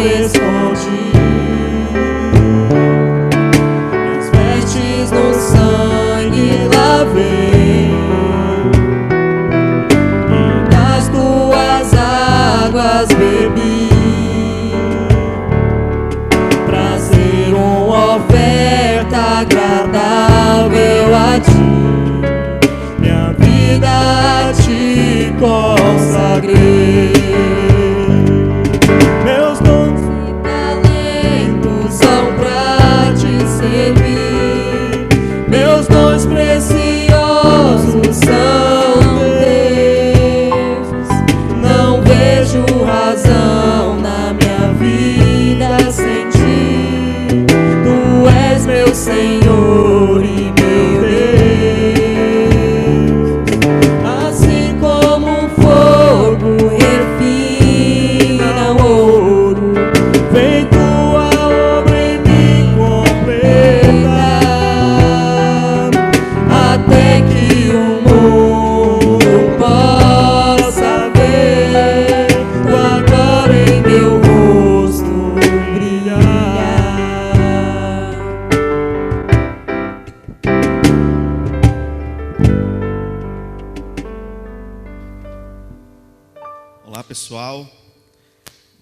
escondi. Meus vestes no sangue lavei, e das tuas águas bebi, pra ser uma oferta agradável a ti. Minha vida a ti consagrei. Meus dons e talentos são pra te servir. Meus dons preciosos são teus. Não vejo razão na minha vida sem ti. Tu és meu Senhor e meu Deus. Assim como um fogo refina o ouro, vem tua obra em mim completa, até que o mundo possa ver tua glória em meu rosto brilhar. Olá, pessoal.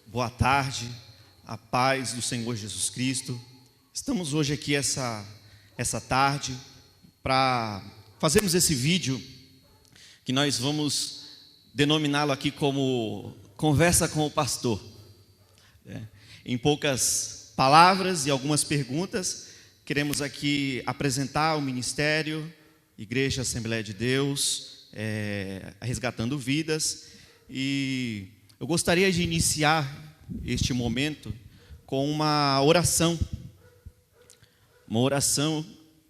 Boa tarde. A paz do Senhor Jesus Cristo. Estamos hoje aqui essa tarde para fazermos esse vídeo que nós vamos denominá-lo aqui como Conversa com o Pastor. Em poucas palavras e algumas perguntas, queremos aqui apresentar o ministério Igreja Assembleia de Deus, Resgatando Vidas. E eu gostaria de iniciar este momento com uma oração. Uma oração.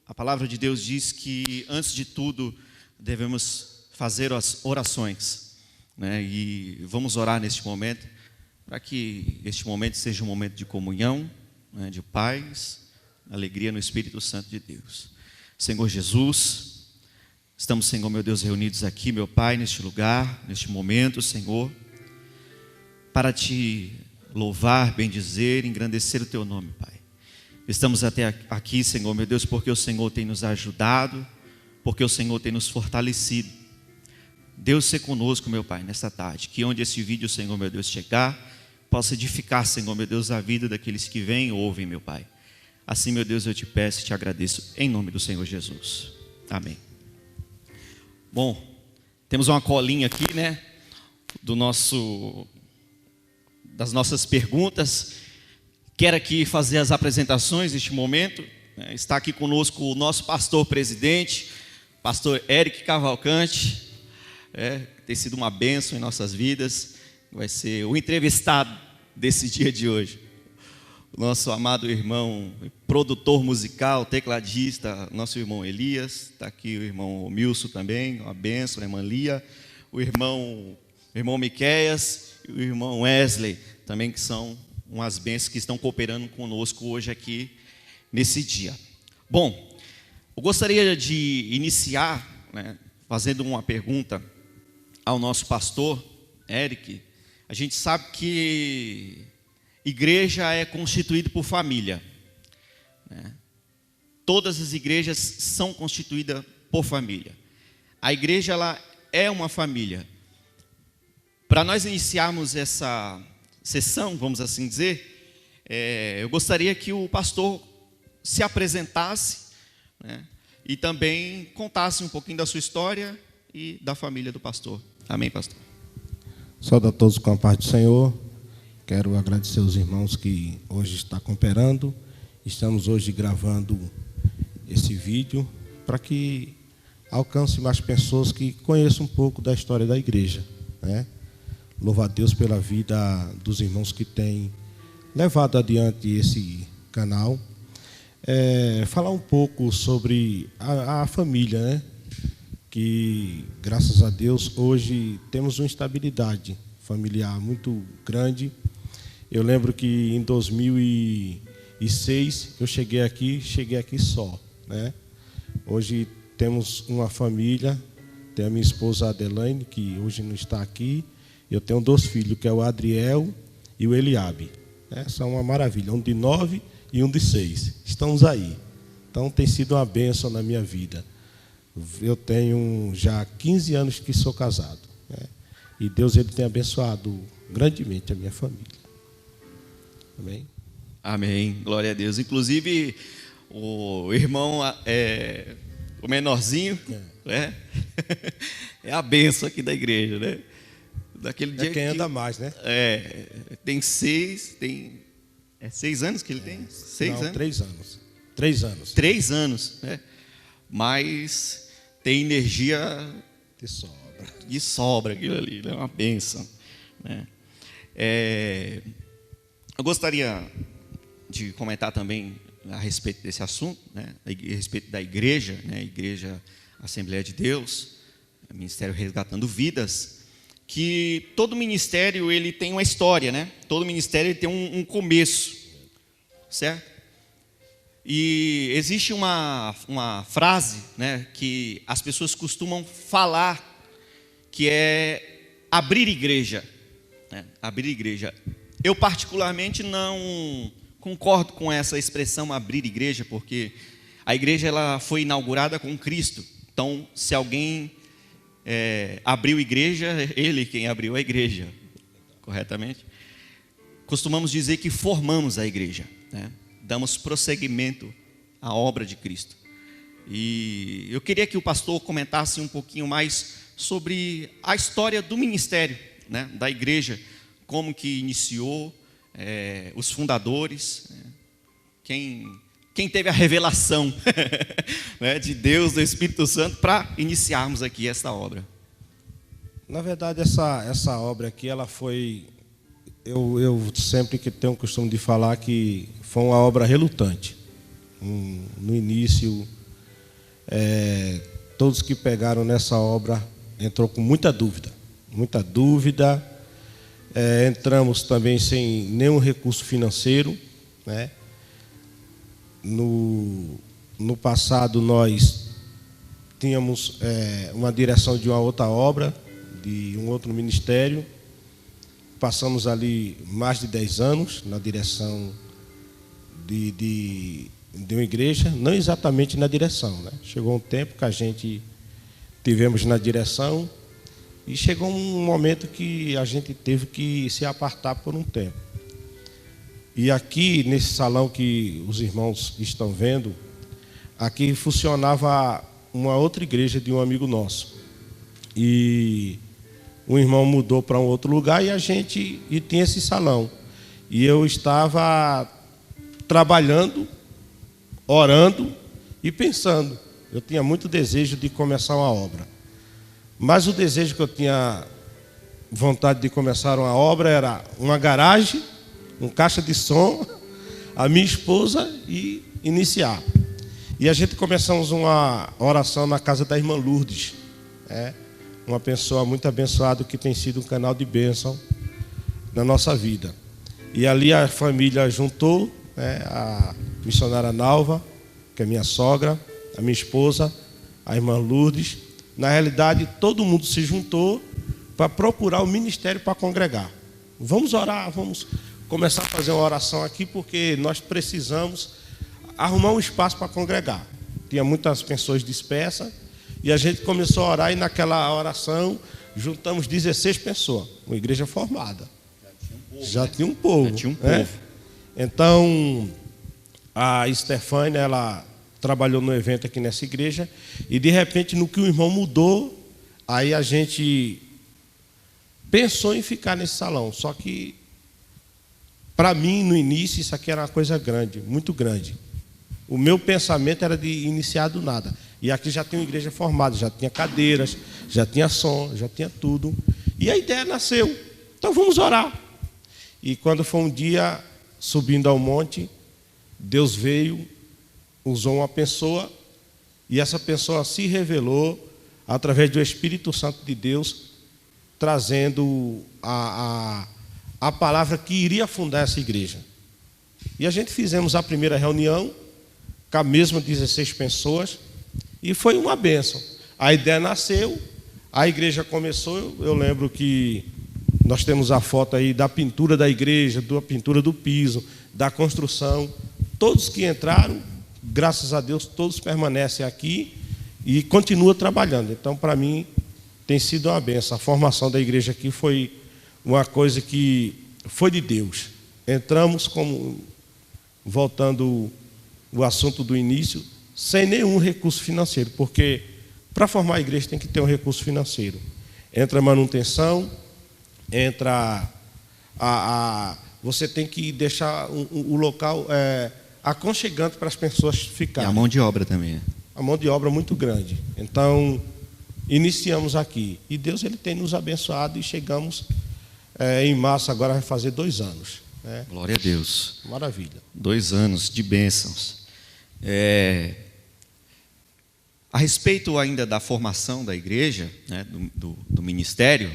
A palavra de Deus diz que, antes de tudo, devemos fazer as orações, né? E vamos orar neste momento, para que este momento seja um momento de comunhão, né? De paz, alegria no Espírito Santo de Deus. Senhor Jesus, estamos, Senhor, meu Deus, reunidos aqui, meu Pai, neste lugar, neste momento, Senhor, para te louvar, bendizer, engrandecer o teu nome, Pai. Estamos até aqui, Senhor, meu Deus, porque o Senhor tem nos ajudado, porque o Senhor tem nos fortalecido. Deus, seja conosco, meu Pai, nesta tarde, que onde esse vídeo, Senhor, meu Deus, chegar, possa edificar, Senhor, meu Deus, a vida daqueles que vêm e ouvem, meu Pai. Assim, meu Deus, eu te peço e te agradeço, em nome do Senhor Jesus. Amém. Bom, temos uma colinha aqui, né, das nossas perguntas. Quero aqui fazer as apresentações neste momento. Está aqui conosco o nosso pastor presidente, pastor Eric Cavalcante, tem sido uma bênção em nossas vidas, vai ser o entrevistado desse dia de hoje. O nosso amado irmão, produtor musical, tecladista, nosso irmão Elias, está aqui o irmão Milson também, uma bênção, a irmã Lia, o irmão Miqueias e o irmão Wesley, também, que são umas bênçãos que estão cooperando conosco hoje aqui nesse dia. Bom, eu gostaria de iniciar, né, fazendo uma pergunta ao nosso pastor Eric. A gente sabe que igreja é constituída por família, né? Todas as igrejas são constituídas por família. A igreja, ela é uma família. Para nós iniciarmos essa sessão, vamos assim dizer, eu gostaria que o pastor se apresentasse, né, e também contasse um pouquinho da sua história e da família do pastor. Amém, pastor? Saúde a todos com a paz do Senhor. Quero agradecer aos irmãos que hoje estão cooperando. Estamos hoje gravando esse vídeo para que alcance mais pessoas que conheçam um pouco da história da igreja, né? Louvo a Deus pela vida dos irmãos que têm levado adiante esse canal. Falar um pouco sobre a família, né? Que, graças a Deus, hoje temos uma estabilidade familiar muito grande. Eu lembro que em 2006 eu cheguei aqui só, né? Hoje temos uma família, tem a minha esposa Adelaine, que hoje não está aqui. Eu tenho 2 filhos, que é o Adriel e o Eliabe, São uma maravilha, um de 9 e um de 6. Estamos aí. Então tem sido uma bênção na minha vida. Eu tenho já 15 anos que sou casado, né? E Deus ele tem abençoado grandemente a minha família. Amém? Amém, glória a Deus. Inclusive, o irmão, o menorzinho, né? É a bênção aqui da igreja, né? Daquele dia quem anda mais, né? Tem 6, é 6 anos que ele tem? 6 anos? 3 anos. 3 anos. 3 anos, né? Mas tem energia de sobra aquilo ali, né? Uma bênção, né? Eu gostaria de comentar também a respeito desse assunto, né? A respeito da igreja, né? Igreja Assembleia de Deus, Ministério Resgatando Vidas, que todo ministério ele tem uma história, né? Todo ministério ele tem um começo, certo? E existe uma frase, né, que as pessoas costumam falar, que é abrir igreja, né? Abrir igreja. Eu particularmente não concordo com essa expressão abrir igreja, porque a igreja ela foi inaugurada com Cristo. Então, se alguém abriu igreja, ele quem abriu a igreja, corretamente? Costumamos dizer que formamos a igreja, né? Damos prosseguimento à obra de Cristo. E eu queria que o pastor comentasse um pouquinho mais sobre a história do ministério, né, da igreja, como que iniciou, os fundadores, né, quem teve a revelação né, de Deus, do Espírito Santo, para iniciarmos aqui essa obra. Na verdade, essa obra aqui, ela foi... Eu sempre que tenho o costume de falar que foi uma obra relutante. No início, todos que pegaram nessa obra entrou com muita dúvida. Entramos também sem nenhum recurso financeiro, né? No passado, nós tínhamos uma direção de uma outra obra, de um outro ministério. Passamos ali mais de 10 anos na direção de uma igreja, não exatamente na direção, né? Chegou um tempo que a gente tivemos na direção e chegou um momento que a gente teve que se apartar por um tempo. E aqui, nesse salão que os irmãos estão vendo, aqui funcionava uma outra igreja de um amigo nosso. E o irmão mudou para um outro lugar e tinha esse salão. E eu estava trabalhando, orando e pensando. Eu tinha muito desejo de começar uma obra. Mas o desejo que eu tinha vontade de começar uma obra era uma garagem, um caixa de som, a minha esposa e iniciar. E a gente começamos uma oração na casa da irmã Lourdes, uma pessoa muito abençoada que tem sido um canal de bênção na nossa vida. E ali a família juntou, a missionária Nalva, que é minha sogra, a minha esposa, a irmã Lourdes. Na realidade, todo mundo se juntou para procurar o ministério para congregar. Vamos orar, vamos começar a fazer uma oração aqui, porque nós precisamos arrumar um espaço para congregar. Tinha muitas pessoas dispersas, e a gente começou a orar, e naquela oração juntamos 16 pessoas, uma igreja formada. Já tinha um povo. Então, a Estefânia, ela trabalhou no evento aqui nessa igreja, e de repente, no que o irmão mudou, aí a gente pensou em ficar nesse salão. Só que, para mim, no início, isso aqui era uma coisa grande, muito grande. O meu pensamento era de iniciar do nada. E aqui já tinha uma igreja formada, já tinha cadeiras, já tinha som, já tinha tudo. E a ideia nasceu. Então vamos orar. E quando foi um dia, subindo ao monte, Deus veio, usou uma pessoa, e essa pessoa se revelou através do Espírito Santo de Deus, trazendo a palavra que iria fundar essa igreja. E a gente fizemos a primeira reunião com a mesma 16 pessoas, e foi uma bênção. A ideia nasceu, a igreja começou. Eu lembro que Nós temos a foto aí da pintura da igreja, da pintura do piso, da construção. Todos que entraram, graças a Deus, todos permanecem aqui e continuam trabalhando. Então, para mim, tem sido uma benção. A formação da igreja aqui foi uma coisa que foi de Deus. Entramos, como voltando o assunto do início, sem nenhum recurso financeiro, porque para formar a igreja tem que ter um recurso financeiro. Entra a manutenção, entra você tem que deixar o local aconchegante para as pessoas ficarem. E a mão de obra também. A mão de obra muito grande. Então, iniciamos aqui. E Deus ele tem nos abençoado e chegamos em março, agora vai fazer 2 anos. Né? Glória a Deus. Maravilha. 2 anos de bênçãos. A respeito ainda da formação da igreja, né, do ministério,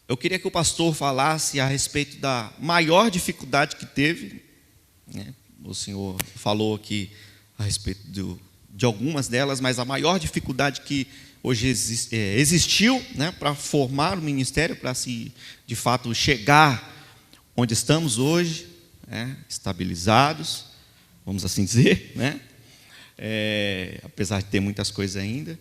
eu queria que o pastor falasse a respeito da maior dificuldade que teve, né? O senhor falou aqui a respeito de algumas delas, mas a maior dificuldade que hoje existiu, né, para formar o ministério, para se de fato chegar onde estamos hoje, né, estabilizados, vamos assim dizer, né? Apesar de ter muitas coisas ainda.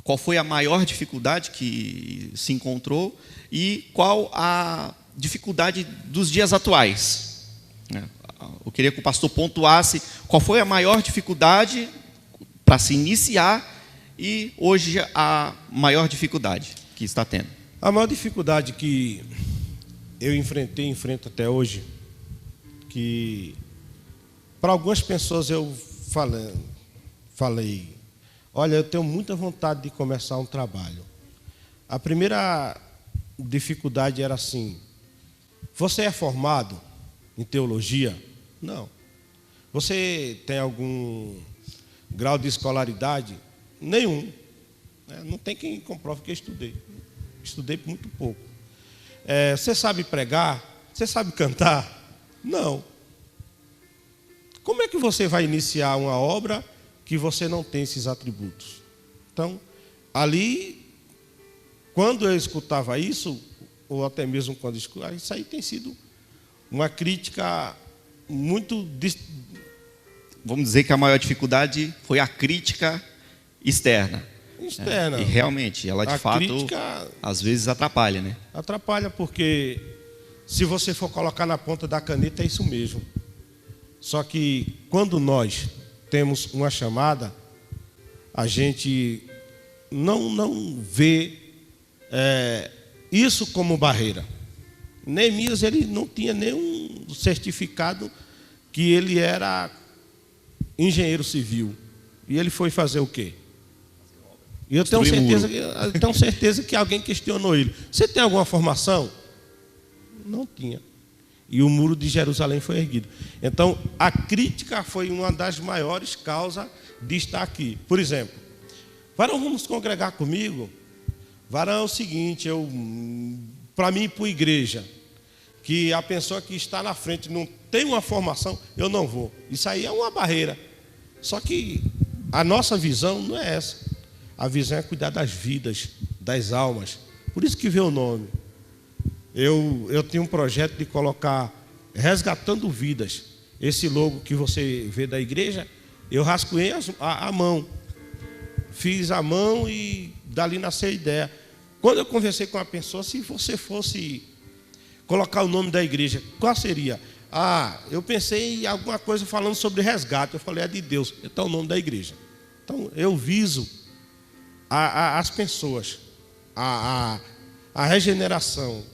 Qual foi a maior dificuldade que se encontrou e qual a dificuldade dos dias atuais? Eu queria que o pastor pontuasse qual foi a maior dificuldade para se iniciar e hoje a maior dificuldade que está tendo. A maior dificuldade que eu enfrento até hoje, que para algumas pessoas eu falei, olha, eu tenho muita vontade de começar um trabalho. A primeira dificuldade era assim: você é formado em teologia? Não. Você tem algum grau de escolaridade? Nenhum. Não tem quem comprove que eu estudei. Estudei muito pouco. Você sabe pregar? Você sabe cantar? Não. Como é que você vai iniciar uma obra que você não tem esses atributos? Então, ali, quando eu escutava isso, ou até mesmo quando escutava, isso aí tem sido uma crítica muito... Vamos dizer que a maior dificuldade foi a crítica externa. Externa. E realmente, ela de fato, crítica, às vezes atrapalha, né? Atrapalha porque, se você for colocar na ponta da caneta, é isso mesmo. Só que, quando nós temos uma chamada, a gente não vê isso como barreira. Neemias, ele não tinha nenhum certificado que ele era engenheiro civil. E ele foi fazer o quê? E eu tenho certeza que alguém questionou ele. Você tem alguma formação? Não tinha. E o muro de Jerusalém foi erguido. Então, a crítica foi uma das maiores causas de estar aqui. Por exemplo, varão, vamos congregar comigo? Varão, é o seguinte, para mim ir para a igreja, que a pessoa que está na frente não tem uma formação, eu não vou. Isso aí é uma barreira. Só que a nossa visão não é essa. A visão é cuidar das vidas, das almas. Por isso que veio o nome. Eu tinha um projeto de colocar Resgatando Vidas. Esse logo que você vê da igreja, eu rascunhei a mão. Fiz a mão e dali nasceu a ideia. Quando eu conversei com uma pessoa, se você fosse colocar o nome da igreja, qual seria? Eu pensei em alguma coisa falando sobre resgate. Eu falei, é de Deus. Então é o nome da igreja. Então eu viso as pessoas, a regeneração,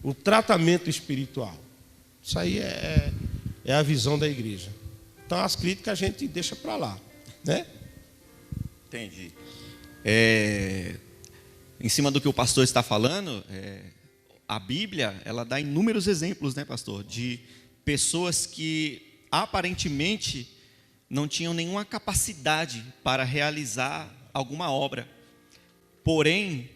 o tratamento espiritual. Isso aí é a visão da igreja. Então as críticas a gente deixa para lá, né? Entendi. Em cima do que o pastor está falando, a Bíblia, ela dá inúmeros exemplos, né, pastor, de pessoas que aparentemente não tinham nenhuma capacidade para realizar alguma obra. Porém,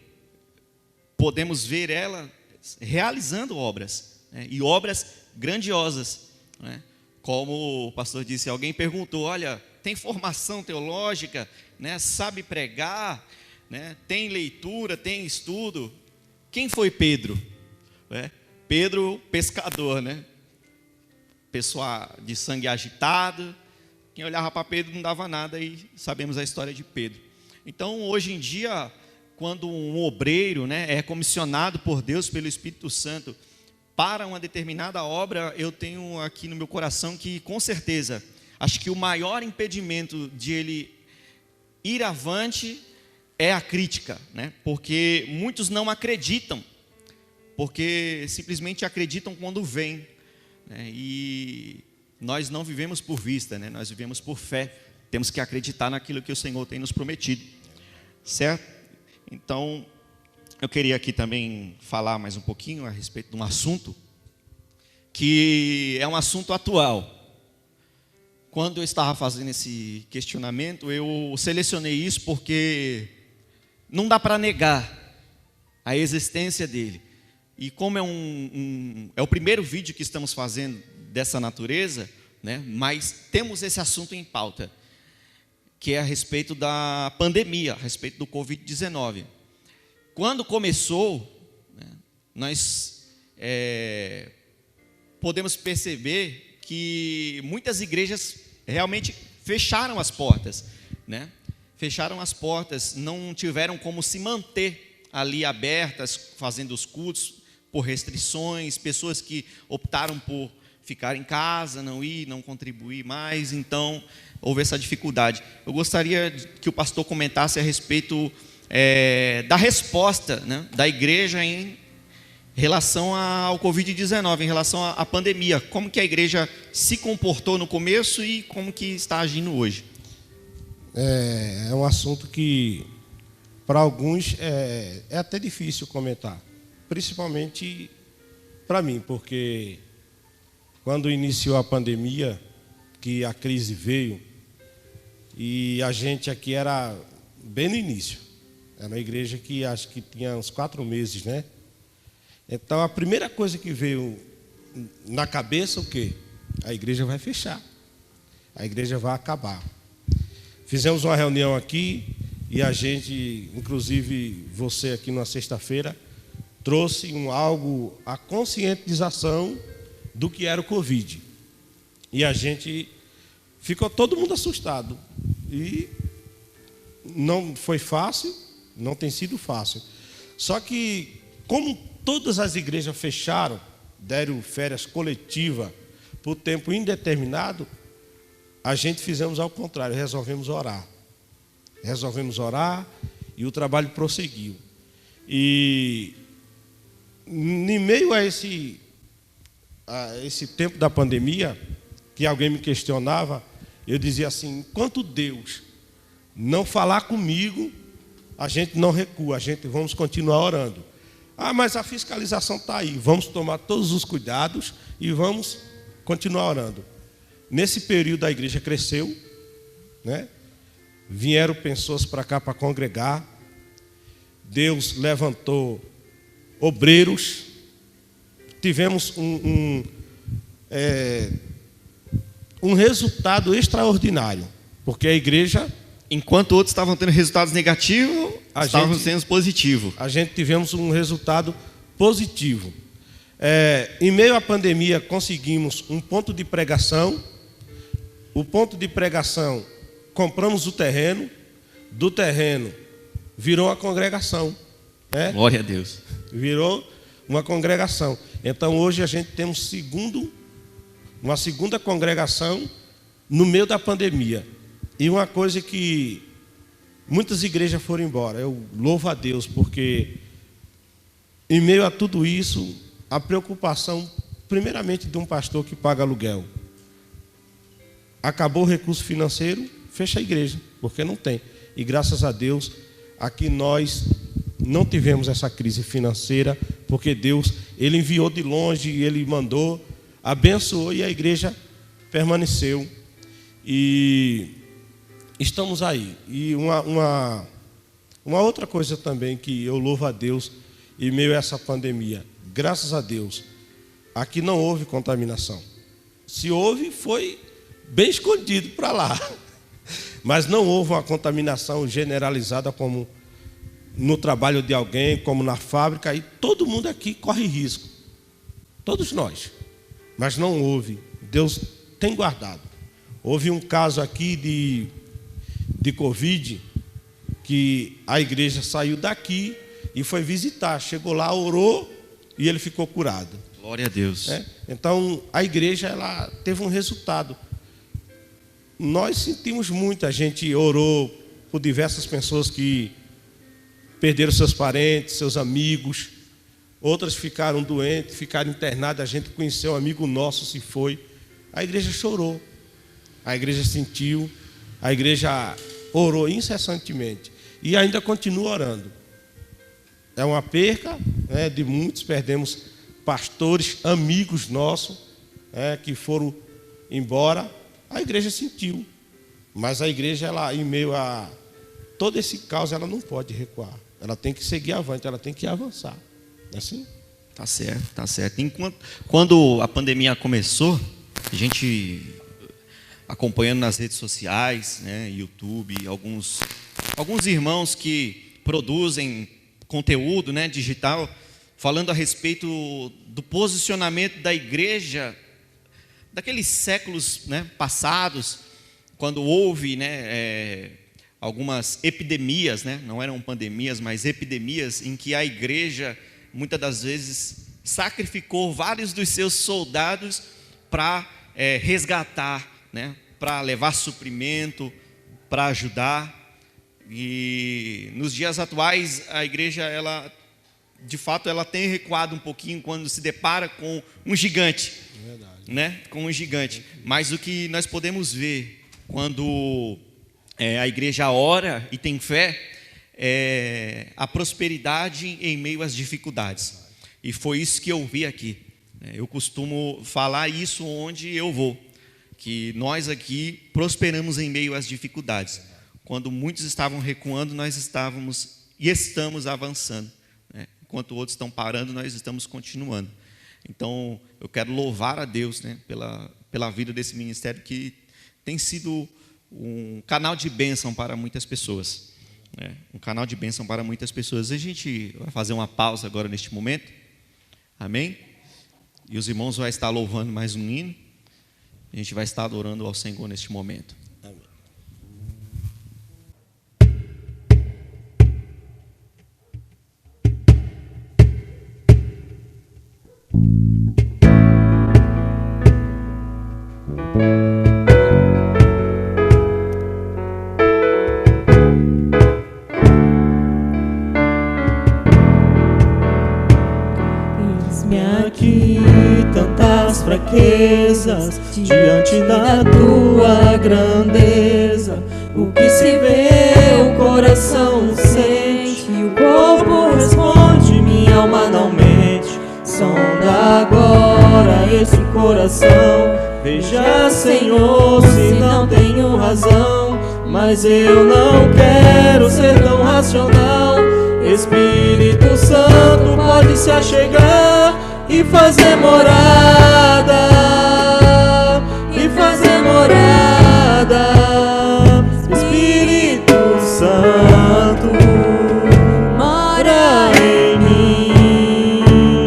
podemos ver ela realizando obras, né, e obras grandiosas, né? Como o pastor disse, alguém perguntou, olha, tem formação teológica, né, sabe pregar, né? Tem leitura, tem estudo. Quem foi Pedro? Pedro, pescador, né? Pessoa de sangue agitado. Quem olhava para Pedro não dava nada, e sabemos a história de Pedro. Então, hoje em dia, quando um obreiro, né, é comissionado por Deus, pelo Espírito Santo, para uma determinada obra, eu tenho aqui no meu coração que, com certeza, acho que o maior impedimento de ele ir avante é a crítica, né? Porque muitos não acreditam, porque simplesmente acreditam quando vêm, né? E nós não vivemos por vista, né? Nós vivemos por fé. Temos que acreditar naquilo que o Senhor tem nos prometido, certo? Então, eu queria aqui também falar mais um pouquinho a respeito de um assunto que é um assunto atual. Quando eu estava fazendo esse questionamento, eu selecionei isso porque não dá para negar a existência dele. E como é o primeiro vídeo que estamos fazendo dessa natureza, né, mas temos esse assunto em pauta, que é a respeito da pandemia, a respeito do Covid-19. Quando começou, né, nós podemos perceber que muitas igrejas realmente fecharam as portas, né? Fecharam as portas, não tiveram como se manter ali abertas, fazendo os cultos por restrições, pessoas que optaram por ficar em casa, não ir, não contribuir mais, então houve essa dificuldade. Eu gostaria que o pastor comentasse a respeito da resposta, né, da igreja em relação ao Covid-19, em relação à pandemia. Como que a igreja se comportou no começo e como que está agindo hoje? É um assunto que, para alguns, é até difícil comentar. Principalmente para mim, porque quando iniciou a pandemia, que a crise veio, e a gente aqui era bem no início. Era uma igreja que acho que tinha uns 4 meses, né? Então, a primeira coisa que veio na cabeça, o quê? A igreja vai fechar. A igreja vai acabar. Fizemos uma reunião aqui e a gente, inclusive você aqui na sexta-feira, trouxe a conscientização do que era o Covid. E a gente ficou todo mundo assustado. E não foi fácil, não tem sido fácil. Só que, como todas as igrejas fecharam, deram férias coletivas por tempo indeterminado, a gente fizemos ao contrário, resolvemos orar. Resolvemos orar e o trabalho prosseguiu. E em meio a esse tempo da pandemia, que alguém me questionava, eu dizia assim: enquanto Deus não falar comigo, a gente não recua, vamos continuar orando. Ah, mas a fiscalização está aí, vamos tomar todos os cuidados e vamos continuar orando. Nesse período a igreja cresceu, né? Vieram pessoas para cá para congregar, Deus levantou obreiros, tivemos um resultado extraordinário, porque a igreja, enquanto outros estavam tendo resultados negativos, estávamos sendo positivos. A gente tivemos um resultado positivo. Em meio à pandemia, conseguimos um ponto de pregação. O ponto de pregação, compramos o terreno. Do terreno, virou uma congregação. Né? Glória a Deus. Virou uma congregação. Então, hoje a gente tem uma segunda congregação no meio da pandemia. E uma coisa que muitas igrejas foram embora. Eu louvo a Deus, porque em meio a tudo isso, a preocupação, primeiramente, de um pastor que paga aluguel. Acabou o recurso financeiro, fecha a igreja, porque não tem. E graças a Deus, aqui nós não tivemos essa crise financeira, porque Deus, Ele enviou de longe, Ele mandou, abençoou e a igreja permaneceu. E estamos aí. E uma outra coisa também que eu louvo a Deus em meio a essa pandemia, graças a Deus, aqui não houve contaminação. Se houve, foi bem escondido para lá. Mas não houve uma contaminação generalizada como no trabalho de alguém, como na fábrica, e todo mundo aqui corre risco. Todos nós. Mas não houve. Deus tem guardado. Houve um caso aqui de Covid, que a igreja saiu daqui e foi visitar. Chegou lá, orou e ele ficou curado. Glória a Deus. Então, a igreja ela teve um resultado. Nós sentimos muito. A gente orou por diversas pessoas que perderam seus parentes, seus amigos. Outras ficaram doentes, ficaram internadas. A gente conheceu um amigo nosso, se foi. A igreja chorou. A igreja sentiu. A igreja orou incessantemente. E ainda continua orando. É uma perca, de muitos. Perdemos pastores, amigos nossos, que foram embora. A igreja sentiu. Mas a igreja, ela, em meio a todo esse caos, ela não pode recuar. Ela tem que seguir avante, ela tem que avançar. Não é assim? Tá certo, tá certo. Quando a pandemia começou, a gente acompanhando nas redes sociais, YouTube, alguns irmãos que produzem conteúdo, digital, falando a respeito do posicionamento da igreja daqueles séculos, passados, quando houve, algumas epidemias, não eram pandemias, mas epidemias, em que a igreja, muitas das vezes, sacrificou vários dos seus soldados para resgatar, para levar suprimento, para ajudar. E nos dias atuais, a igreja, ela, de fato, ela tem recuado um pouquinho quando se depara com um gigante. Verdade. Com um gigante. Mas o que nós podemos ver quando a igreja ora e tem fé, a prosperidade em meio às dificuldades. E foi isso que eu vi aqui. Eu costumo falar isso onde eu vou, que nós aqui prosperamos em meio às dificuldades. Quando muitos estavam recuando, nós estávamos e estamos avançando. Enquanto outros estão parando, nós estamos continuando. Então, eu quero louvar a Deus, pela vida desse ministério, que tem sido um canal de bênção para muitas pessoas. Um canal de bênção para muitas pessoas. A gente vai fazer uma pausa agora neste momento. Amém? E os irmãos vão estar louvando mais um hino. A gente vai estar adorando ao Senhor neste momento. Amém. Fraquezas diante da tua grandeza, o que se vê, o coração sente, o corpo responde, minha alma não mente. Sonda agora esse coração, veja, Senhor, se não tenho razão, mas eu não quero ser tão racional. Espírito Santo pode se achegar e fazer morada, Espírito Santo, mora em mim.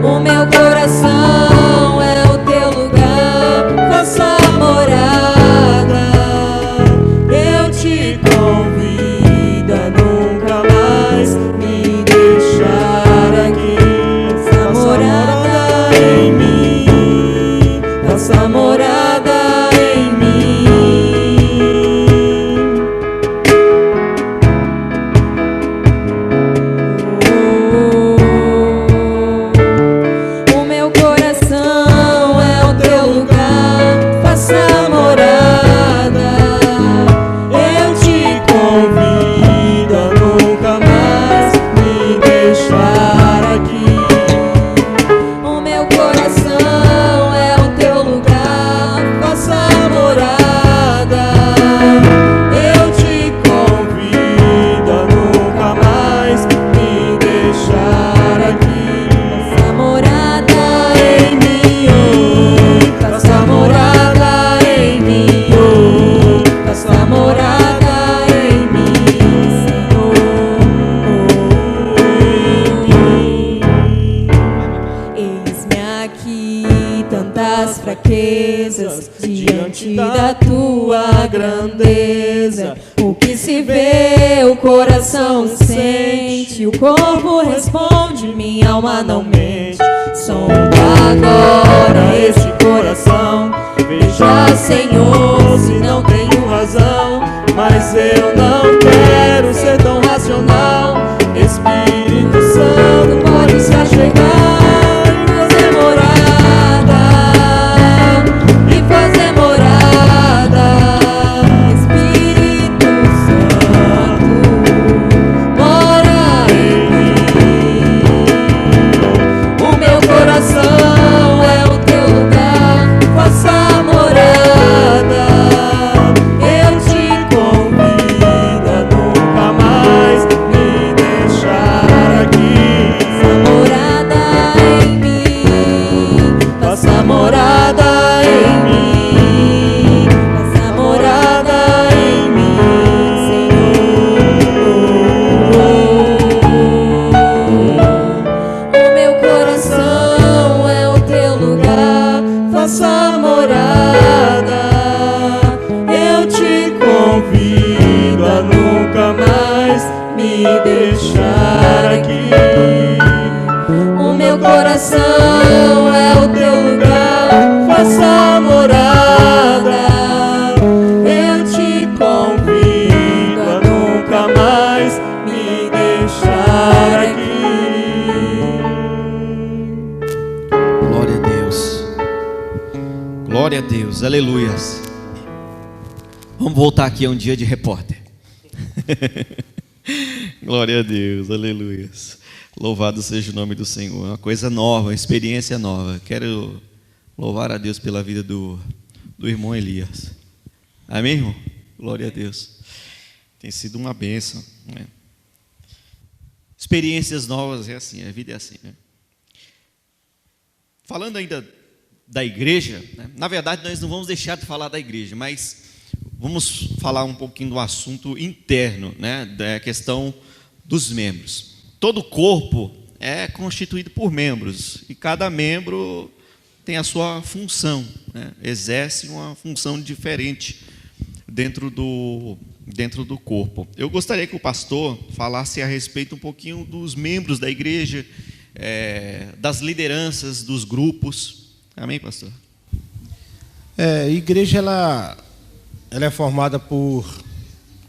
O meu coração é o teu lugar, faça morada. Eu te convido a nunca mais me deixar aqui. Morada em mim. aqui tantas fraquezas diante da tua grandeza. O que se vê, o coração sente, o corpo responde, minha alma não mente. Sonda agora este coração, veja, Senhor, se não tenho razão, mas eu não quero ser tão racional. Espírito Santo, pode se achegar e fazer morada, e fazer morada. Espírito Santo, mora em mim. O meu coração é o teu lugar, faça morada. Eu te convido a nunca mais me deixar aqui. Faça morada em mim, faça morada em mim, Senhor. O meu coração é o teu lugar, faça morada. Eu te convido a nunca mais me deixar aqui. O meu coração é o teu lugar, faça morada. Eu te convido a nunca mais me deixar aqui. Glória a Deus. Glória a Deus. Aleluias. Vamos voltar aqui a um dia de repórter. Glória a Deus. Aleluias. Louvado seja o nome do Senhor. Uma coisa nova, uma experiência nova. Quero louvar a Deus pela vida do irmão Elias. Amém, irmão? Glória a Deus. Tem sido uma bênção, né? Experiências novas é assim, a vida é assim, né? Falando ainda da igreja, né? Na verdade nós não vamos deixar de falar da igreja, mas vamos falar um pouquinho do assunto interno, né? Da questão dos membros. Todo corpo é constituído por membros e cada membro tem a sua função, né? Exerce uma função diferente dentro do corpo. Eu gostaria que o pastor falasse a respeito um pouquinho dos membros da igreja, das lideranças, dos grupos. Amém, pastor? A igreja ela é formada por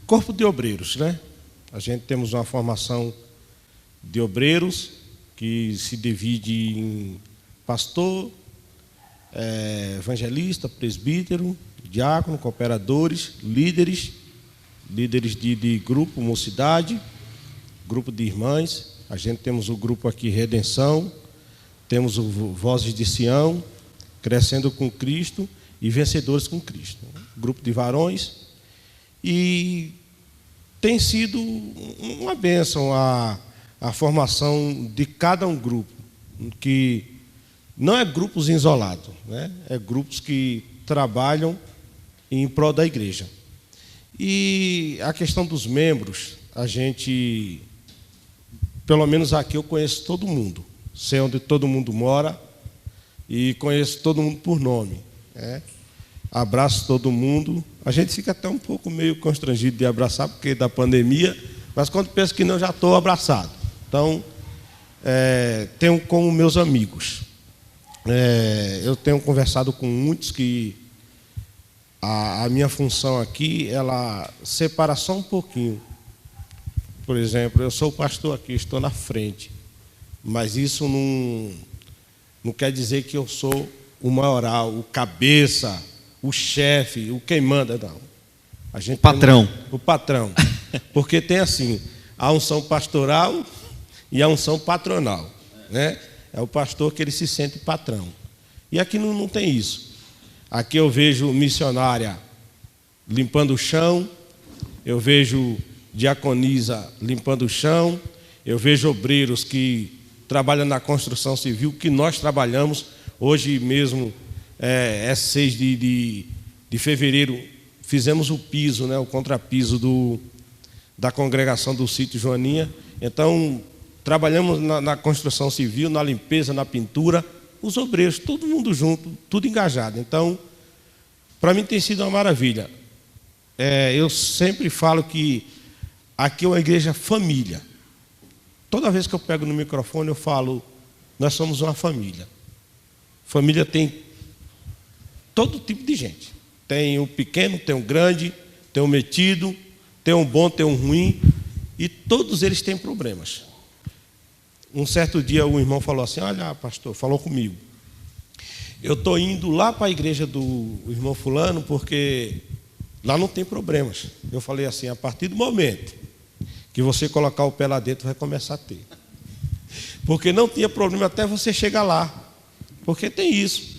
corpo de obreiros, né? A gente temos uma formação de obreiros que se divide em pastor, evangelista, presbítero, diácono, cooperadores, líderes de grupo, mocidade, grupo de irmãs. A gente temos o grupo aqui Redenção, temos o Vozes de Sião, Crescendo com Cristo e Vencedores com Cristo. Grupo de varões. E tem sido uma bênção a formação de cada um grupo, que não é grupos isolados, né? É grupos que trabalham em prol da igreja. E a questão dos membros, a gente, pelo menos aqui eu conheço todo mundo, sei onde todo mundo mora e conheço todo mundo por nome, né? Abraço todo mundo. A gente fica até um pouco meio constrangido de abraçar, porque da pandemia, mas quando penso que não, já estou abraçado. Então, tenho como meus amigos. Eu tenho conversado com muitos que a minha função aqui, ela separa só um pouquinho. Por exemplo, eu sou o pastor aqui, estou na frente, mas isso não quer dizer que eu sou o maioral, o cabeça, o chefe, o quem manda, não. A gente patrão. O patrão. Porque tem assim, a unção pastoral e a unção patronal, né? É o pastor que ele se sente patrão. E aqui não tem isso. Aqui eu vejo missionária limpando o chão, eu vejo diaconisa limpando o chão, eu vejo obreiros que trabalham na construção civil, que nós trabalhamos. Hoje mesmo, 6 de fevereiro, fizemos o piso, né, o contrapiso da congregação do sítio Joaninha. Então, trabalhamos na construção civil, na limpeza, na pintura, os obreiros, todo mundo junto, tudo engajado. Então, para mim tem sido uma maravilha. Eu sempre falo que aqui é uma igreja família. Toda vez que eu pego no microfone, eu falo, nós somos uma família. Família tem todo tipo de gente. Tem o pequeno, tem o grande, tem o metido, tem um bom, tem um ruim, e todos eles têm problemas. Um certo dia o irmão falou assim, olha, pastor, falou comigo, eu estou indo lá para a igreja do irmão fulano, porque lá não tem problemas. Eu falei assim, a partir do momento que você colocar o pé lá dentro, vai começar a ter. Porque não tinha problema até você chegar lá. Porque tem isso.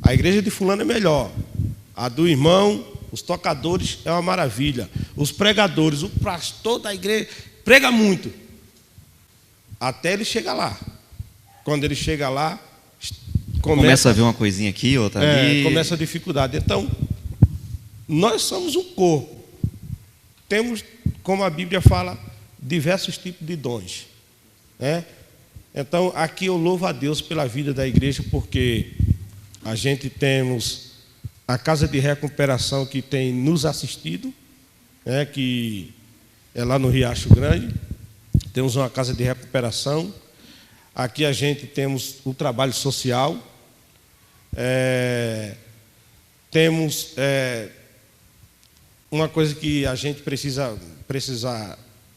A igreja de fulano é melhor. A do irmão, os tocadores é uma maravilha. Os pregadores, o pastor da igreja prega muito. Até ele chegar lá. Quando ele chega lá, começa a ver uma coisinha aqui, outra ali. Começa a dificuldade. Então, nós somos um corpo. Temos, como a Bíblia fala, diversos tipos de dons. Então, aqui eu louvo a Deus pela vida da igreja, porque a gente temos a Casa de Recuperação que tem nos assistido, que é lá no Riacho Grande. Temos uma Casa de Recuperação. Aqui a gente temos o trabalho social. Temos uma coisa que a gente precisa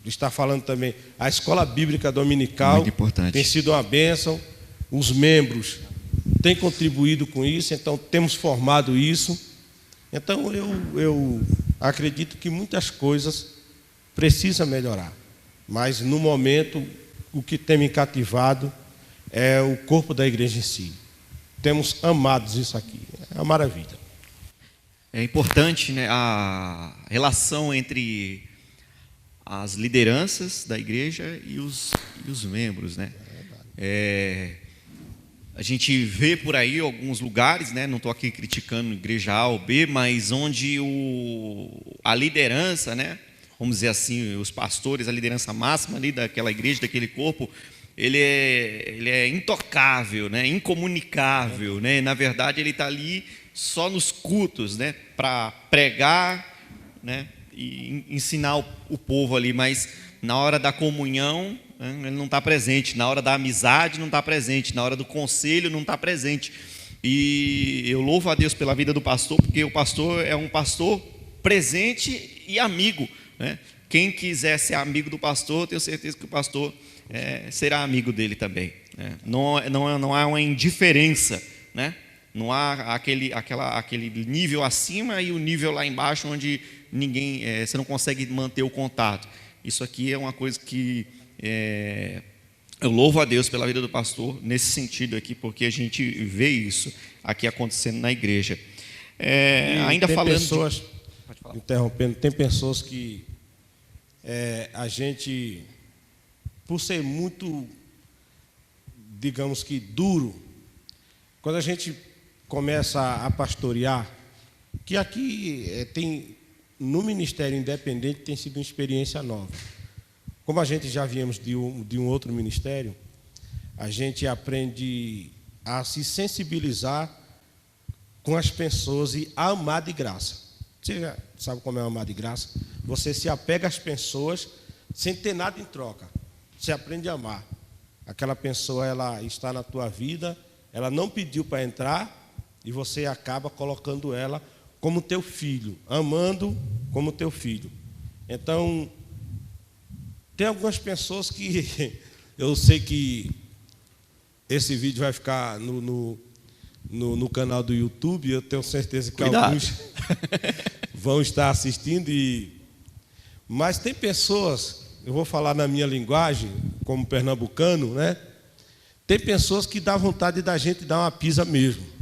estar falando também, a escola bíblica dominical. Muito importante. Tem sido uma bênção, os membros têm contribuído com isso, então temos formado isso. Então eu acredito que muitas coisas precisam melhorar, mas no momento o que tem me cativado é o corpo da igreja em si. Temos amados isso aqui, é uma maravilha. É importante, né, a relação entre as lideranças da igreja e os membros, né? A gente vê por aí alguns lugares, né? Não estou aqui criticando igreja A ou B, mas onde a liderança, né? Vamos dizer assim, os pastores, a liderança máxima ali daquela igreja, daquele corpo, ele é intocável, né? Incomunicável, né? Na verdade, ele está ali só nos cultos, né? Para pregar, né? E ensinar o povo ali, mas na hora da comunhão, né, ele não está presente, na hora da amizade não está presente, na hora do conselho não está presente. E eu louvo a Deus pela vida do pastor, porque o pastor é um pastor presente e amigo, né? Quem quiser ser amigo do pastor, tenho certeza que o pastor será amigo dele também, né? Não há uma indiferença, né? Não há aquele nível acima e o nível lá embaixo onde você não consegue manter o contato. Isso aqui é uma coisa que eu louvo a Deus pela vida do pastor nesse sentido aqui, porque a gente vê isso aqui acontecendo na igreja. Ainda falando pessoas, interrompendo, tem pessoas que a gente, por ser muito, digamos que duro, quando a gente começa a pastorear, que aqui no Ministério Independente tem sido uma experiência nova. Como a gente já viemos de um outro ministério, a gente aprende a se sensibilizar com as pessoas e a amar de graça. Você já sabe como é amar de graça? Você se apega às pessoas sem ter nada em troca. Você aprende a amar. Aquela pessoa, ela está na tua vida, ela não pediu para entrar e você acaba colocando ela como teu filho, amando como teu filho. Então, tem algumas pessoas que eu sei que esse vídeo vai ficar no canal do YouTube, eu tenho certeza que alguns vão estar assistindo, mas tem pessoas, eu vou falar na minha linguagem, como pernambucano, né? Tem pessoas que dá vontade da gente dar uma pisa mesmo.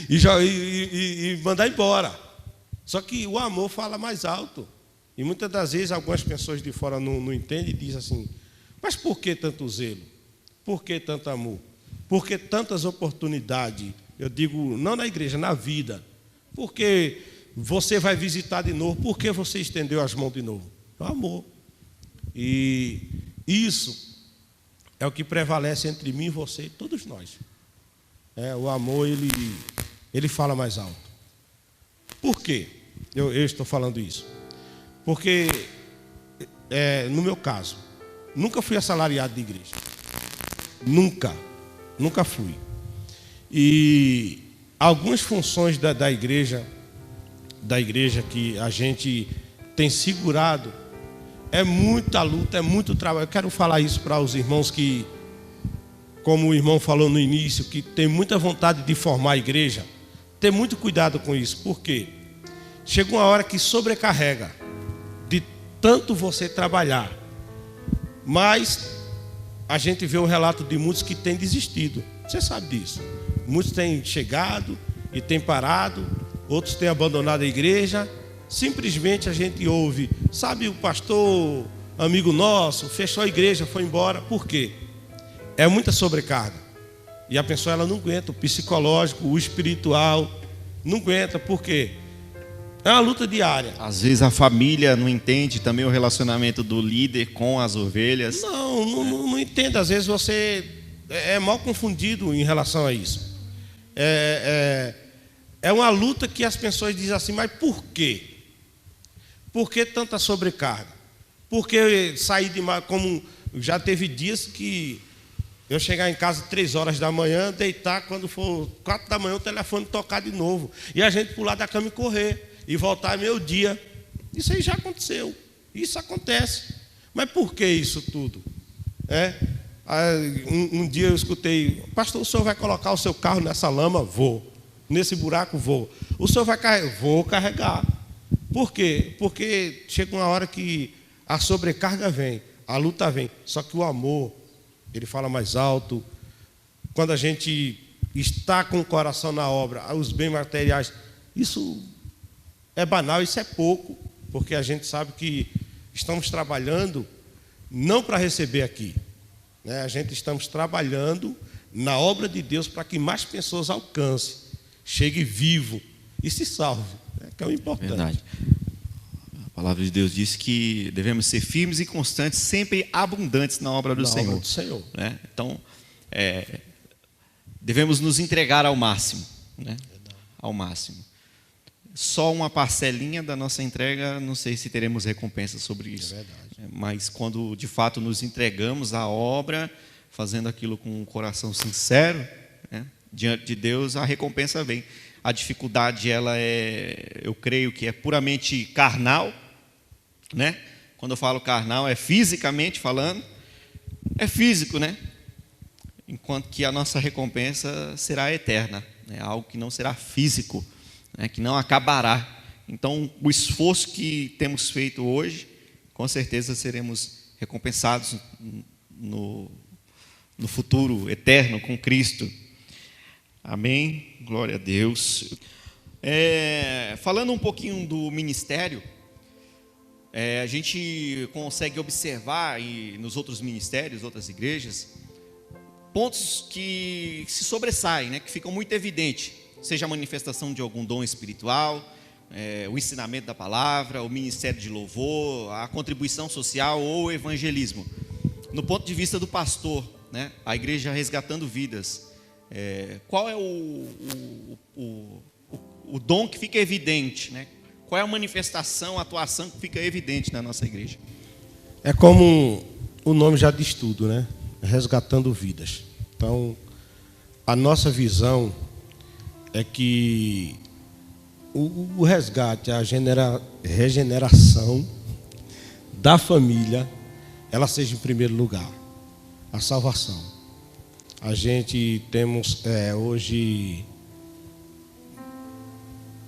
E mandar embora. Só que o amor fala mais alto. E muitas das vezes algumas pessoas de fora não entendem e dizem assim, mas por que tanto zelo? Por que tanto amor? Por que tantas oportunidades? Eu digo, não na igreja, na vida. Porque você vai visitar de novo. Por que você estendeu as mãos de novo? O amor. E isso é o que prevalece entre mim e você e todos nós. O amor, ele fala mais alto. Por quê? Eu estou falando isso. Porque, no meu caso, nunca fui assalariado de igreja. Nunca fui. E algumas funções da igreja que a gente tem segurado, é muita luta, é muito trabalho. Eu quero falar isso para os irmãos que, como o irmão falou no início, que tem muita vontade de formar a igreja. Ter muito cuidado com isso. Por quê? Chega uma hora que sobrecarrega de tanto você trabalhar. Mas a gente vê o relato de muitos que têm desistido. Você sabe disso. Muitos têm chegado e têm parado. Outros têm abandonado a igreja. Simplesmente a gente ouve. Sabe, o pastor, amigo nosso, fechou a igreja, foi embora. Por quê? É muita sobrecarga. E a pessoa ela não aguenta. O psicológico, o espiritual, não aguenta. Por quê? É uma luta diária. Às vezes a família não entende também o relacionamento do líder com as ovelhas. Não entende. Às vezes você é mal confundido em relação a isso. É uma luta que as pessoas dizem assim, mas por quê? Por que tanta sobrecarga? Porque sair de mar, como já teve dias que eu chegar em casa 3 horas da manhã, deitar, quando for 4 da manhã o telefone tocar de novo. E a gente pular da cama e correr. E voltar meio-dia. Isso aí já aconteceu. Isso acontece. Mas por que isso tudo? Um dia eu escutei, pastor, o senhor vai colocar o seu carro nessa lama? Vou. Nesse buraco? Vou. O senhor vai carregar? Vou carregar. Por quê? Porque chega uma hora que a sobrecarga vem, a luta vem. Só que o amor, ele fala mais alto. Quando a gente está com o coração na obra, os bens materiais, isso é banal, isso é pouco, porque a gente sabe que estamos trabalhando não para receber aqui, né? A gente estamos trabalhando na obra de Deus para que mais pessoas alcancem, chegue vivo e se salve, né? Que é o importante. Verdade. A palavra de Deus diz que devemos ser firmes e constantes, sempre abundantes na obra do Senhor. Obra do Senhor. Né? Então, devemos nos entregar ao máximo, né? Ao máximo. Só uma parcelinha da nossa entrega, não sei se teremos recompensa sobre isso. É verdade. Mas quando de fato nos entregamos à obra, fazendo aquilo com um coração sincero, né, diante de Deus, a recompensa vem. A dificuldade, eu creio que é puramente carnal, né? Quando eu falo carnal, é fisicamente falando, é físico, né? Enquanto que a nossa recompensa será eterna, né? Algo que não será físico, né? Que não acabará. Então, o esforço que temos feito hoje, com certeza seremos recompensados no futuro eterno com Cristo. Amém? Glória a Deus. Falando um pouquinho do ministério, a gente consegue observar nos outros ministérios, outras igrejas, pontos que se sobressaem, né, que ficam muito evidentes, seja a manifestação de algum dom espiritual, o ensinamento da palavra, o ministério de louvor, a contribuição social ou o evangelismo. No ponto de vista do pastor, né, a igreja resgatando vidas, qual é o dom que fica evidente, né? Qual é a manifestação, a atuação que fica evidente na nossa igreja? É como o nome já diz tudo, né? Resgatando vidas. Então, a nossa visão é que o resgate, a regeneração da família, ela seja em primeiro lugar. A salvação. A gente temos hoje,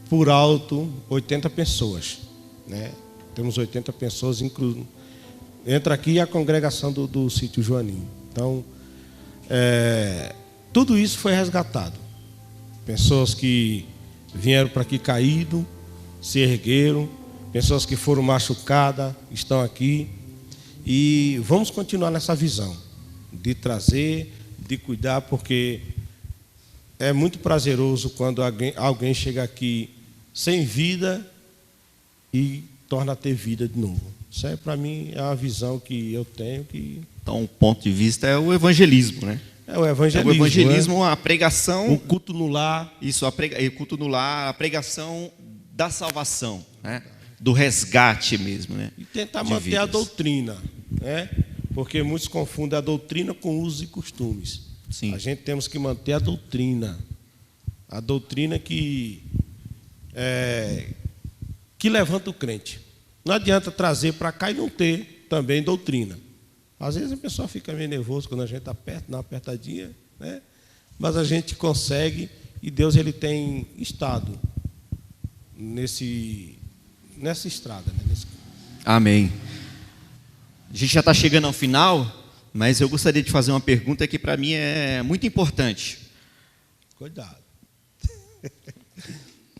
por alto, 80 pessoas, né? Temos 80 pessoas, entra aqui a congregação do sítio Joaninho. Então, tudo isso foi resgatado. Pessoas que vieram para aqui caído, se ergueram, pessoas que foram machucadas, estão aqui. E vamos continuar nessa visão de trazer, de cuidar, porque é muito prazeroso quando alguém chega aqui sem vida e torna a ter vida de novo. Isso aí, para mim, é uma visão que eu tenho, que Então, o ponto de vista é o evangelismo, né? É o evangelismo. É o evangelismo, a pregação. O culto no lar. Isso, o culto no lar, a pregação da salvação, né? Do resgate mesmo, né? E tentar de manter vidas. a doutrina, né? Porque muitos confundem a doutrina com usos e costumes. Sim. A gente temos que manter a doutrina que levanta o crente. Não adianta trazer para cá e não ter também doutrina. Às vezes a pessoa fica meio nervoso quando a gente está perto, na apertadinha, né? Mas a gente consegue, e Deus ele tem estado nessa estrada. Né? Amém. A gente já está chegando ao final, mas eu gostaria de fazer uma pergunta que para mim é muito importante. Cuidado.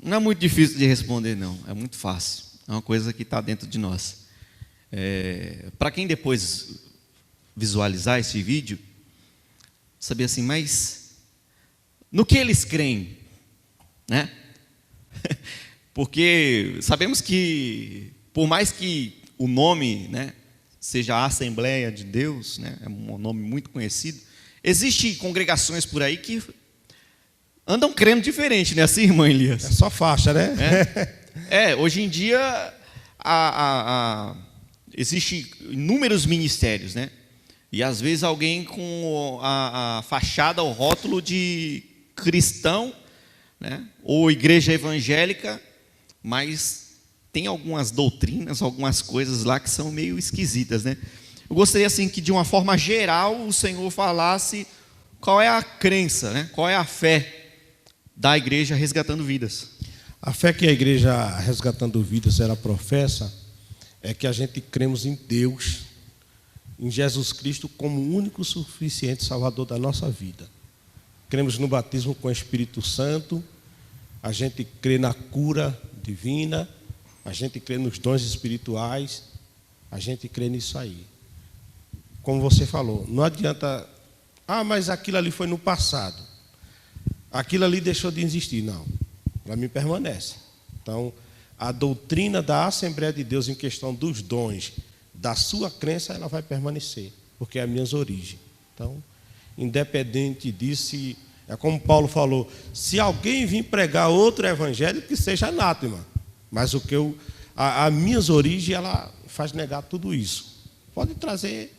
Não é muito difícil de responder, não. É muito fácil. É uma coisa que está dentro de nós. Para quem depois visualizar esse vídeo, saber assim, mas no que eles creem, né? Porque sabemos que, por mais que o nome, né, seja a Assembleia de Deus, né, é um nome muito conhecido, existem congregações por aí que andam crendo diferente, né? Assim, irmã Elias? É só faixa, né? Hoje em dia existem inúmeros ministérios, né? E às vezes alguém com a fachada, o rótulo de cristão, né? Ou igreja evangélica, mas tem algumas doutrinas, algumas coisas lá que são meio esquisitas, né? Eu gostaria assim que de uma forma geral o Senhor falasse qual é a crença, né? Qual é a fé da igreja Resgatando Vidas. A fé que a igreja Resgatando Vidas ela professa é que a gente cremos em Deus, em Jesus Cristo como o único suficiente Salvador da nossa vida. Cremos no batismo com o Espírito Santo, a gente crê na cura divina, a gente crê nos dons espirituais, a gente crê nisso aí. Como você falou, não adianta, mas aquilo ali foi no passado, aquilo ali deixou de existir. Não, para mim permanece. Então, a doutrina da Assembleia de Deus em questão dos dons, da sua crença, ela vai permanecer, porque é as minhas origens. Então, independente disso, é como Paulo falou, se alguém vir pregar outro evangelho, que seja anátema. Mas as minhas origens, ela faz negar tudo isso. Pode trazer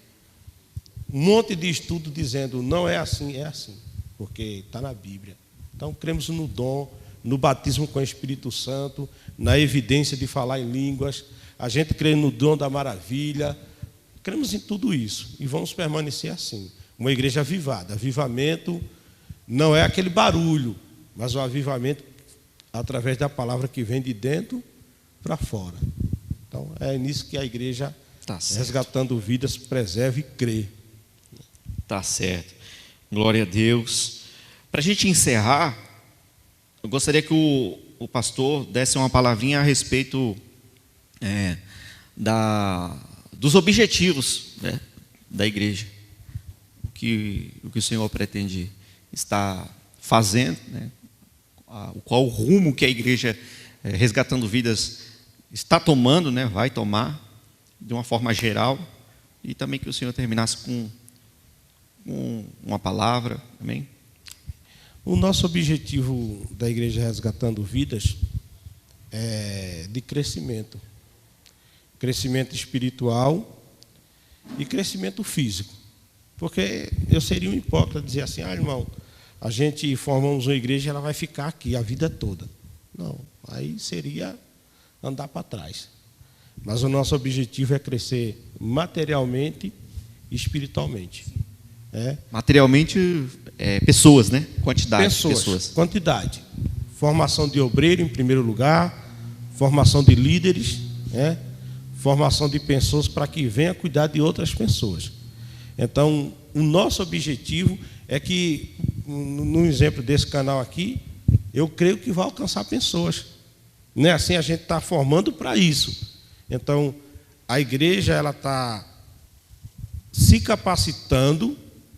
um monte de estudo dizendo, não é assim, é assim, porque está na Bíblia. Então, cremos no dom, no batismo com o Espírito Santo, na evidência de falar em línguas, a gente crê no dom da maravilha, cremos em tudo isso e vamos permanecer assim. Uma igreja avivada. Avivamento não é aquele barulho, mas o avivamento através da palavra que vem de dentro para fora. Então, é nisso que a igreja, Resgatando Vidas, preserva e crê. Tá certo. Glória a Deus. Para a gente encerrar, eu gostaria que o pastor desse uma palavrinha a respeito dos objetivos, né, da igreja. O que o Senhor pretende estar fazendo, né, qual o rumo que a igreja Resgatando Vidas está tomando, né, vai tomar, de uma forma geral, e também que o Senhor terminasse com uma palavra, amém? O nosso objetivo da igreja Resgatando Vidas é de crescimento. Crescimento espiritual e crescimento físico. Porque eu seria um hipócrita dizer assim, irmão, a gente formamos uma igreja e ela vai ficar aqui a vida toda. Não, aí seria andar para trás. Mas o nosso objetivo é crescer materialmente e espiritualmente. Materialmente, pessoas, né? Quantidade de pessoas. Quantidade. Formação de obreiro em primeiro lugar, formação de líderes, formação de pessoas para que venha cuidar de outras pessoas. Então, o nosso objetivo é que, no exemplo desse canal aqui, eu creio que vai alcançar pessoas. Não é assim, a gente está formando para isso. Então, a igreja ela está se capacitando,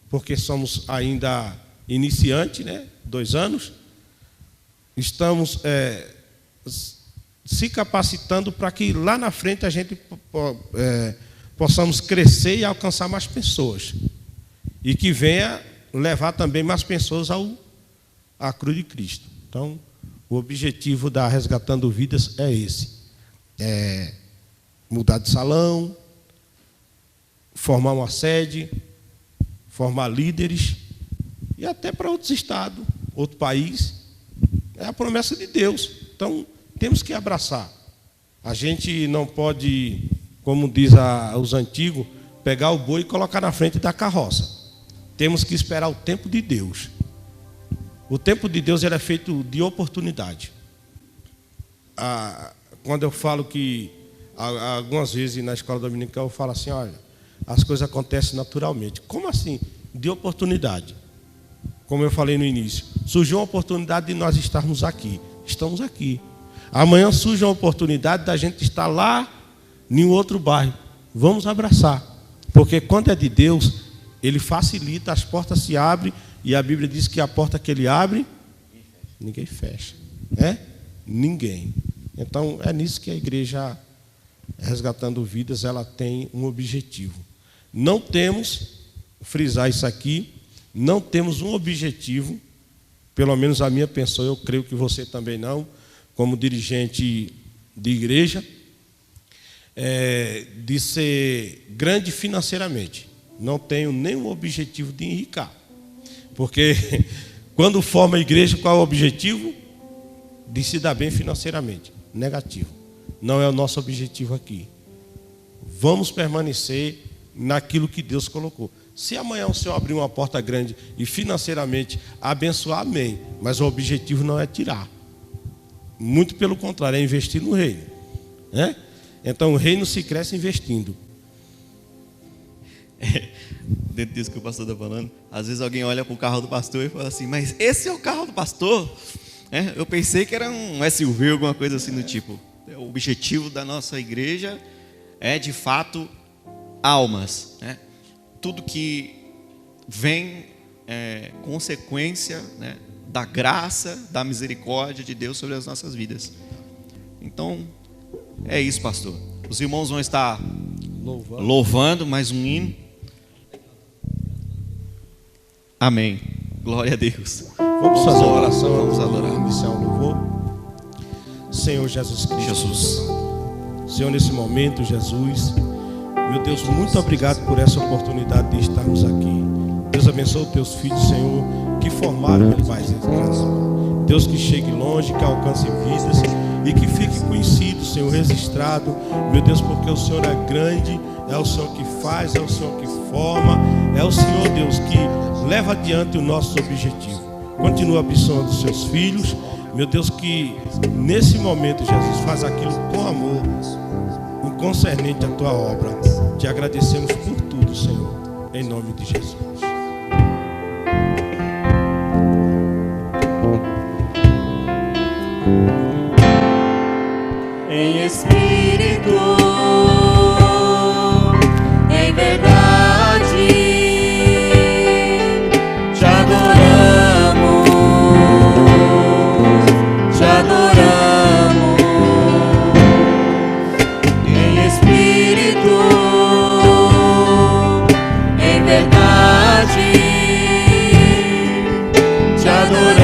porque somos ainda iniciantes, né? 2 anos. Estamos se capacitando para que lá na frente a gente possamos crescer e alcançar mais pessoas. E que venha levar também mais pessoas à cruz de Cristo. Então, o objetivo da Resgatando Vidas é esse. É mudar de salão, formar uma sede, formar líderes, e até para outros estados, outro país. É a promessa de Deus. Então, temos que abraçar. A gente não pode, como diz os antigos, pegar o boi e colocar na frente da carroça. Temos que esperar o tempo de Deus. O tempo de Deus ele é feito de oportunidade. Quando eu falo que, algumas vezes na escola dominical, eu falo assim, olha, as coisas acontecem naturalmente. Como assim? De oportunidade. Como eu falei no início, surgiu uma oportunidade de nós estarmos aqui. Estamos aqui. Amanhã surge uma oportunidade da gente estar lá em outro bairro. Vamos abraçar. Porque quando é de Deus, Ele facilita, as portas se abrem, e a Bíblia diz que a porta que Ele abre, ninguém fecha. Ninguém. Então, é nisso que a igreja Resgatando Vidas, ela tem um objetivo. Não temos, frisar isso aqui, não temos um objetivo, pelo menos a minha pessoa, eu creio que você também não, como dirigente de igreja, de ser grande financeiramente. Não tenho nenhum objetivo de enricar. Porque quando forma a igreja, qual é o objetivo? De se dar bem financeiramente. Negativo. Não é o nosso objetivo aqui. Vamos permanecer naquilo que Deus colocou. Se amanhã o Senhor abrir uma porta grande e financeiramente abençoar, amém. Mas o objetivo não é tirar. Muito pelo contrário, é investir no reino. Então o reino se cresce investindo. Dentro disso que o pastor está falando, às vezes alguém olha para o carro do pastor e fala assim, mas esse é o carro do pastor? Eu pensei que era um SUV, alguma coisa assim do tipo. O objetivo da nossa igreja é, de fato, almas. Tudo que vem consequência, da graça, da misericórdia de Deus sobre as nossas vidas. Então, é isso, pastor. Os irmãos vão estar louvando mais um hino. Amém. Glória a Deus. Vamos fazer uma oração, vamos adorar. Iniciar um louvor. Senhor Jesus Cristo. Senhor, nesse momento, Jesus, meu Deus, muito obrigado por essa oportunidade de estarmos aqui. Deus abençoe os teus filhos, Senhor, que formaram meu Pai. Deus, que chegue longe, que alcance vidas e que fique conhecido, Senhor, registrado, meu Deus, porque o Senhor é grande, é o Senhor que faz, é o Senhor que forma, é o Senhor, Deus, que leva adiante os nossos objetivos. Continua abençoando os seus filhos, meu Deus, que nesse momento, Jesus, faz aquilo com amor, concernente à tua obra. Te agradecemos por tudo, Senhor, em nome de Jesus. Em espírito, em verdade, te adoramos, te adoramos. Em espírito, em verdade, te adoramos.